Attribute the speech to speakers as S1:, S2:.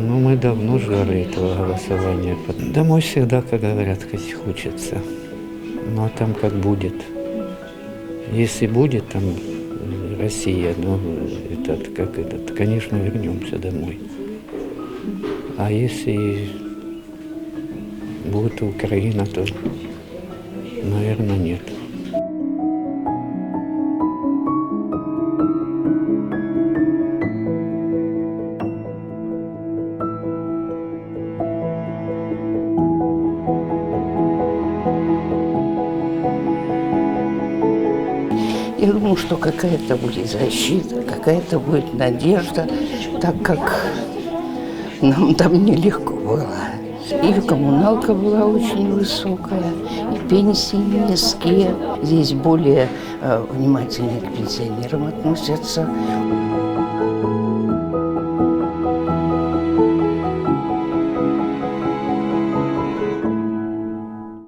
S1: Ну, мы давно ждали этого голосования. Домой всегда, как говорят, хоть хочется. Ну, а там как будет. Если будет там Россия, ну, конечно, вернемся домой. А если будет Украина, то, наверное, нет.
S2: Я думаю, что какая-то будет защита, какая-то будет надежда, так как нам там нелегко было. И коммуналка была очень высокая, и пенсии низкие. Здесь более внимательно к пенсионерам относятся.